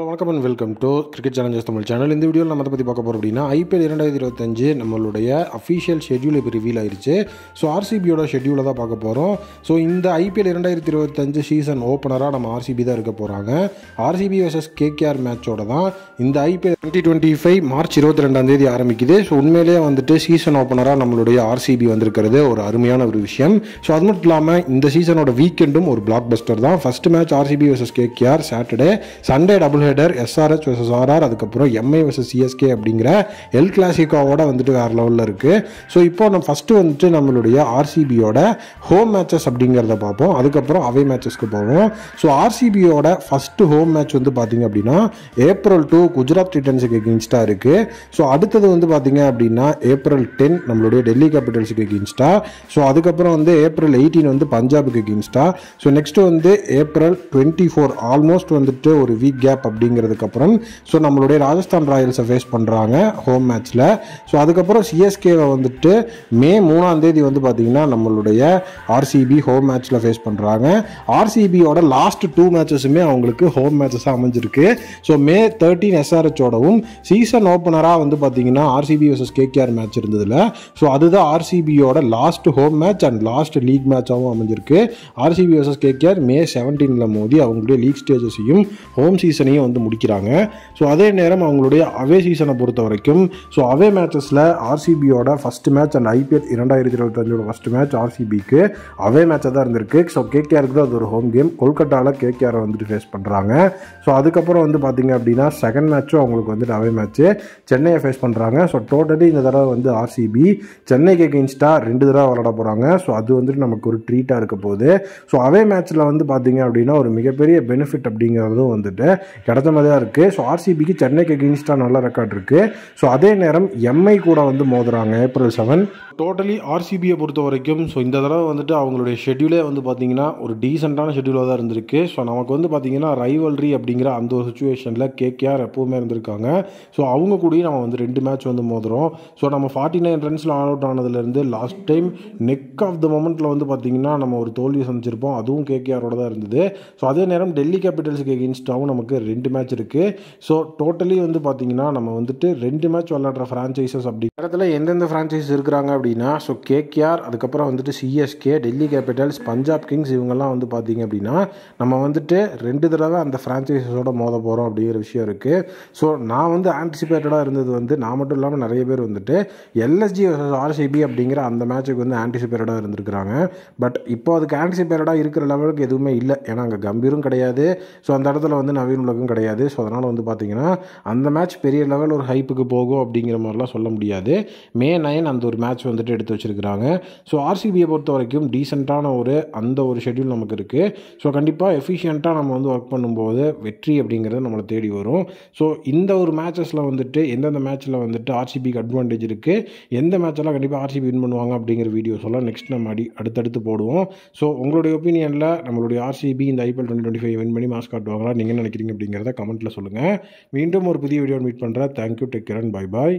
வணக்கம் and welcome to cricket Challengers Tamil channel. இந்த வீடியோவில் நம்ம அதை பற்றி பார்க்க போகிறோம் அப்படின்னா ஐபிஎல் 2025 நம்மளுடைய அஃபிஷியல் ஷெட்யூல் இப்போ ரிவீல் ஆயிடுச்சு. ஸோ ஆர்சிபியோட ஷெட்யூலை தான் பார்க்க போகிறோம். ஸோ இந்த ஐபிஎல் 2025 சீசன் ஓப்பனராக நம்ம ஆர்சிபி தான் இருக்க போகிறாங்க. ஆர்சிபி வர்சஸ் கேகேஆர் மேட்சோட தான் இந்த ஐபிஎல் 2025 மார்ச் 22 ஆரம்பிக்குது. ஸோ உண்மையிலேயே வந்துட்டு சீசன் ஓப்பனராக நம்மளுடைய ஆர்சிபி வந்திருக்கிறது ஒரு அருமையான ஒரு விஷயம். ஸோ அது மட்டும் இல்லாமல் இந்த சீசனோட வீக்கெண்டும் ஒரு பிளாக் பஸ்டர் தான். First match RCB versus KKR Saturday, Sunday double header SRH versus RR, அதுக்கப்புறம் எம்ஐ வர்சஸ் சிஎஸ்கே அப்படிங்கிற எல் கிளாசிக்கோவோட வந்துட்டு வேறு லெவலில் இருக்குது. ஸோ இப்போ நம்ம ஃபஸ்ட்டு வந்துட்டு நம்மளுடைய ஆர்சிபியோட ஹோம் மேட்சஸ் அப்படிங்கிறத பார்ப்போம். அதுக்கப்புறம் அவே மேட்சஸ்க்கு போவோம். ஸோ ஆர்சிபியோட ஃபஸ்ட்டு ஹோம் மேட்ச் வந்து பார்த்திங்க அப்படின்னா April 2 குஜராத் டைட்டன்ஸுக்கு எகெயின்ஸ்டாக இருக்குது. ஸோ அடுத்தது வந்து பார்த்திங்க அப்படின்னா April 10 நம்மளுடைய டெல்லி கேபிட்டல்ஸுக்கு எகெயின்ஸ்டாக. ஸோ அதுக்கப்புறம் வந்து April 18 வந்து பஞ்சாபுக்கு எகெயின்ஸ்டாக. ஸோ நெக்ஸ்ட்டு வந்து April 24 ஆல்மோஸ்ட் வந்துட்டு ஒரு வீக் கேப் அப்படிங்கிறதுக்கப்புறம் ஸோ நம்மளுடைய ராஜஸ்தான் ராயல்ஸை ஃபேஸ் பண்ணுறாங்க ஹோம் மேட்ச்சில். ஸோ அதுக்கப்புறம் சிஎஸ்கேவை வந்துட்டு May 3 வந்து பார்த்திங்கன்னா நம்மளுடைய ஆர்சிபி ஹோம் மேட்ச்சில் ஃபேஸ் பண்ணுறாங்க. ஆர்சிபியோட லாஸ்ட் 2 மேட்சஸுமே அவங்களுக்கு ஹோம் மேட்சஸாக அமைஞ்சிருக்கு. ஸோ May 13 எஸ்ஆர்ஹெச்சோடவும் சீசன் ஓப்பனராக வந்து பார்த்திங்கன்னா ஆர்சிபி வர்சஸ் கேகேஆர் மேட்ச் இருந்ததில்ல. ஸோ அதுதான் ஆர்சிபியோட last home match and last league மேட்சாகவும் அமைஞ்சிருக்கு. ஆர்சிபி வர்சஸ் கேகேஆர் May 17 மோதி அவங்களுடைய லீக் ஸ்டேஜஸையும் ஹோம் சீசனையும் வந்து முடிக்கிறாங்க. ஸோ அதே நேரம் அவங்களுடைய அவே சீசனை பொறுத்த வரைக்கும் ஸோ அவே மேட்சஸில் ஆர்சிபியோட first match and IPL 2025 first match ஆர்சிபிக்கு அவே மேட்சாக தான் இருந்திருக்கு. ஸோ கேகேஆருக்கு தான் அது ஒரு ஹோம் கேம். கொல்கட்டாவில் கேகேஆரை வந்துட்டு ஃபேஸ் பண்ணுறாங்க. ஸோ அதுக்கப்புறம் வந்து பார்த்திங்க அப்படின்னா செகண்ட் மேட்சும் அவங்களுக்கு வந்துட்டு அவே மேட்ச்சு சென்னையை ஃபேஸ் பண்ணுறாங்க. ஸோ டோட்டலி இந்த தடவை வந்து ஆர்சிபி சென்னைக்கு எகெயின்ஸ்டாக 2 தடவை விளையாட போகிறாங்க. ஸோ அது வந்துட்டு நமக்கு ஒரு ட்ரீட்டாக இருக்க போகுது. ஸோ அவே மேட்ச்சில் வந்து பார்த்திங்க அப்படின்னா ஒரு மிகப்பெரிய பெனிஃபிட் அப்படிங்கிறதும் வந்துட்டு கிடைச்ச மாதிரி தான் இருக்குது. ஸோ ஆர்சிபிக்கு சென்னைக்கு எகெயின்ஸ்டாக நல்ல ரெக்கார்ட் இருக்குது. ஸோ அதே நேரம் எம்ஐ கூட வந்து மோதுறாங்க April 7. டோட்டலி ஆர்சிபியை பொறுத்த வரைக்கும் ஸோ இந்த தடவை வந்துட்டு அவங்களுடைய ஷெட்யூலே வந்து பார்த்திங்கன்னா ஒரு டீசெண்டான ஷெட்யூலாக தான் இருந்திருக்கு. ஸோ நமக்கு வந்து பார்த்திங்கன்னா ரைவல்ரி அப்படிங்கிற அந்த ஒரு சுச்சுவேஷனில் கேகேஆர் எப்போவுமே இருந்திருக்காங்க. ஸோ அவங்க கூடயும் நம்ம வந்து 2 மேட்ச் வந்து மோதுறோம். ஸோ நம்ம 49 ரன்ஸில் ஆல் அவுட் ஆனதுலேருந்து last time neck of the மொமெண்ட்டில் வந்து பார்த்திங்கன்னா நம்ம ஒரு தோல்வி சந்திச்சிருப்போம். அதுவும் கேகேஆரோட தான் இருந்தது. ஸோ அதே நேரம் டெல்லி கேபிட்டல்ஸுக்கு எகெயின்ஸ்டாகவும் நமக்கு 2 மேட்ச் இருக்குது. ஸோ டோட்டலி வந்து பார்த்திங்கன்னா நம்ம வந்துட்டு 2 மேட்ச் விளையாடுற ஃப்ரான்ச்சைசஸ் அப்படி இடத்துல எந்தெந்த ஃப்ரான்ச்சைஸ் இருக்கிறாங்க அப்படின்னா ஸோ கேகேஆர், அதுக்கப்புறம் வந்துட்டு CSK, Delhi Capitals, Punjab Kings இவங்கெல்லாம் வந்து பார்த்திங்க அப்படின்னா நம்ம வந்துட்டு 2 தடவை அந்த ஃப்ரான்ச்சைஸஸோட மோத போகிறோம் அப்படிங்கிற விஷயம் இருக்குது. ஸோ நான் வந்து ஆன்டிசிபேட்டடாக இருந்தது வந்து நான் மட்டும் இல்லாமல் நிறைய பேர் வந்துட்டு எல்எஸ்ஜி வர்சஸ் ஆர்சிபி அப்படிங்கிற அந்த மேட்சுக்கு வந்து ஆன்டிசிபேட்டடாக இருந்திருக்கிறாங்க. பட் இப்போ அதுக்கு ஆன்டிசிபேட்டடாக இருக்கிற லெவலுக்கு எதுவுமே இல்லை. ஏன்னா அங்கே கம்பீரும் கிடையாது. ஸோ அந்த இடத்துல வந்து நவீன் உலகம் கிடையாது. ஸோ அதனால் வந்து பார்த்திங்கன்னா அந்த மேட்ச் பெரிய லெவல் ஒரு ஹைப்புக்கு போகும் அப்படிங்கிற மாதிரிலாம் சொல்ல முடியாது. May 9 அந்த ஒரு மேட்ச் வந்துட்டு எடுத்து வச்சுருக்கிறாங்க. ஸோ ஆர்சிபியை பொறுத்த வரைக்கும் டீசெண்டான அந்த ஒரு ஷெட்யூல் நமக்கு இருக்குது. ஸோ கண்டிப்பாக எஃபிஷியண்ட்டாக நம்ம வந்து ஒர்க் பண்ணும்போது வெற்றி அப்படிங்கிறது நம்மளை தேடி வரும். ஸோ இந்த ஒரு மேட்சஸில் வந்துட்டு எந்தெந்த மேட்ச்சில் வந்துட்டு ஆர்சிபிக்கு அட்வான்டேஜ் இருக்குது, எந்த மேட்செல்லாம் கண்டிப்பாக ஆர்சிபி வின் பண்ணுவாங்க அப்படிங்கிற வீடியோஸ் எல்லாம் நெக்ஸ்ட் நம்ம அடுத்தடுத்து போடுவோம். ஸோ உங்களுடைய ஒப்பீனியனில் நம்மளுடைய ஆர்சிபி இந்த ஐபிஎல் 2025 வின் பண்ணி மாஸ் காட்டுவாங்களா, நீங்கள் நினைக்கிறீங்க அப்படிங்கிறத கமெண்ட்டில் சொல்லுங்கள். மீண்டும் ஒரு புதிய வீடியோ மீட் பண்ணுறேன். Thank you, take care and bye bye.